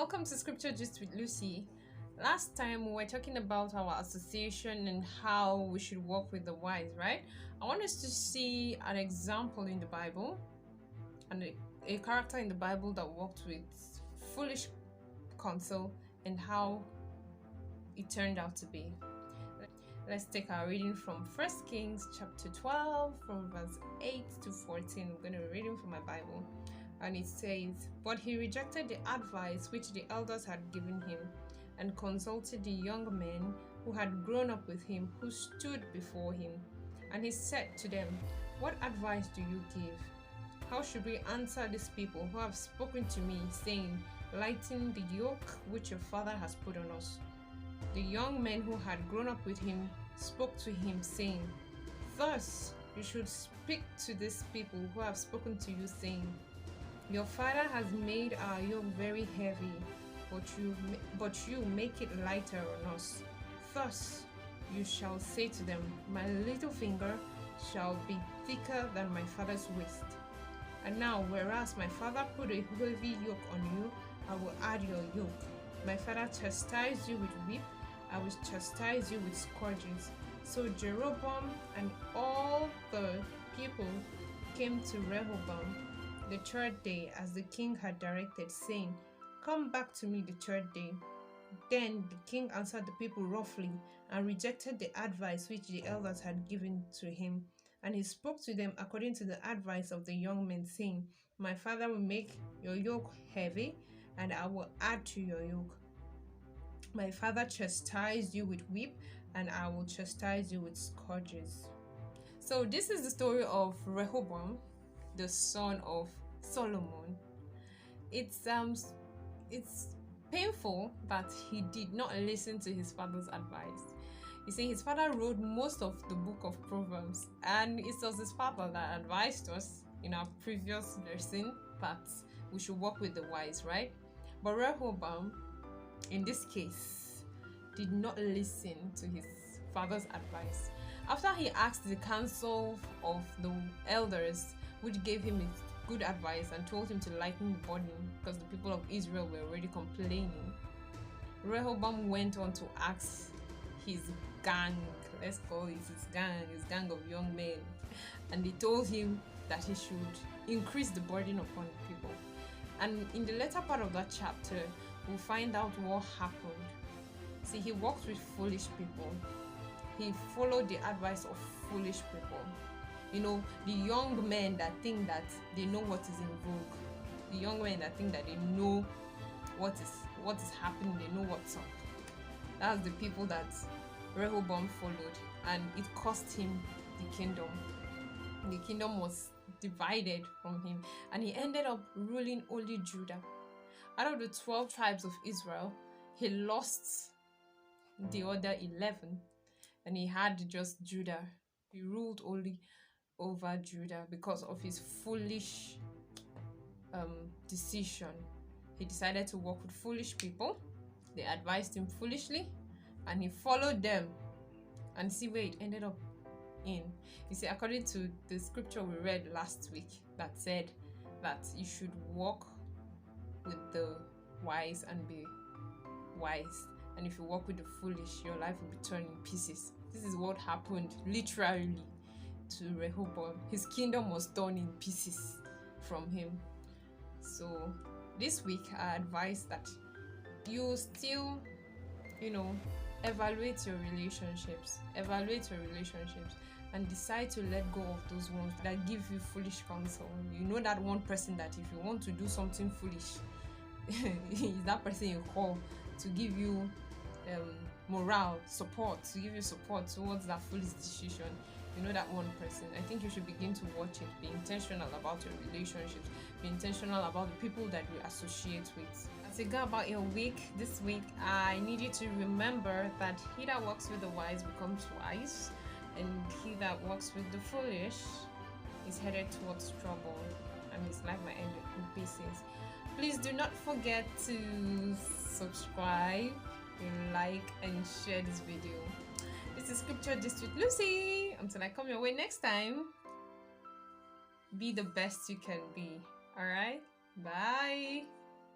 welcome to Scripture Gist with Lucy. Last time we were talking about our association and how we should work with the wise, right? I want us to see an example in the Bible and a character in the Bible that worked with foolish counsel and how it turned out to be. Let's take our reading from 1 Kings chapter 12 from verse 8 to 14. I'm going to be reading from my Bible. And it says, "But he rejected the advice which the elders had given him, and consulted the young men who had grown up with him, who stood before him. And he said to them, 'What advice do you give? How should we answer these people who have spoken to me, saying, Lighten the yoke which your father has put on us?' The young men who had grown up with him spoke to him, saying, 'Thus you should speak to these people who have spoken to you, saying, Your father has made our yoke very heavy, but you make it lighter on us. Thus you shall say to them, My little finger shall be thicker than my father's waist. And now, whereas my father put a heavy yoke on you, I will add your yoke. My father chastised you with whip, I will chastise you with scourges.' So Jeroboam and all the people came to Rehoboam the third day, as the king had directed, saying, 'Come back to me the third day.' Then the king answered the people roughly, and rejected the advice which the elders had given to him. And he spoke to them according to the advice of the young men, saying, 'My father will make your yoke heavy, and I will add to your yoke. My father chastised you with whip, and I will chastise you with scourges.'" So this is the story of Rehoboam, the son of Solomon. It's painful that he did not listen to his father's advice. You see, his father wrote most of the book of Proverbs, and it was his father that advised us in our previous lesson that we should work with the wise, right? But Rehoboam, in this case, did not listen to his father's advice. After he asked the counsel of the elders, which gave him good advice and told him to lighten the burden because the people of Israel were already complaining, Rehoboam went on to ask his gang, let's call it his gang of young men, and they told him that he should increase the burden upon the people. And in the later part of that chapter, we'll find out what happened. See, he worked with foolish people. He followed the advice of foolish people. You know, the young men that think that they know what is in vogue, the young men that think that they know what is happening, they know what's up. That's the people that Rehoboam followed, and it cost him the kingdom. The kingdom was divided from him, and he ended up ruling only Judah. Out of the 12 tribes of Israel, he lost the other 11, and he had just Judah. He ruled only over Judah because of his foolish decision. He decided to work with foolish people. They advised him foolishly, and he followed them, and see where it ended up in. You see, according to the scripture we read last week that said that you should walk with the wise and be wise, and if you walk with the foolish, your life will be torn in pieces. This is what happened literally to Rehoboam. His kingdom was torn in pieces from him. So this week I advise that you still, evaluate your relationships, and decide to let go of those ones that give you foolish counsel. You know that one person that if you want to do something foolish, is that person you call to give you morale, to give you support towards that foolish decision. You know that one person. I think you should begin to watch it. Be intentional about your relationships. Be intentional about the people that you associate with. As you go about your week, this week, I need you to remember that he that walks with the wise becomes wise, and he that walks with the foolish is headed towards trouble, and his life might end in pieces. Please do not forget to subscribe, like, and share this video. This is Scripture Gist with Lucy. Until I come your way next time, be the best you can be. Alright? Bye.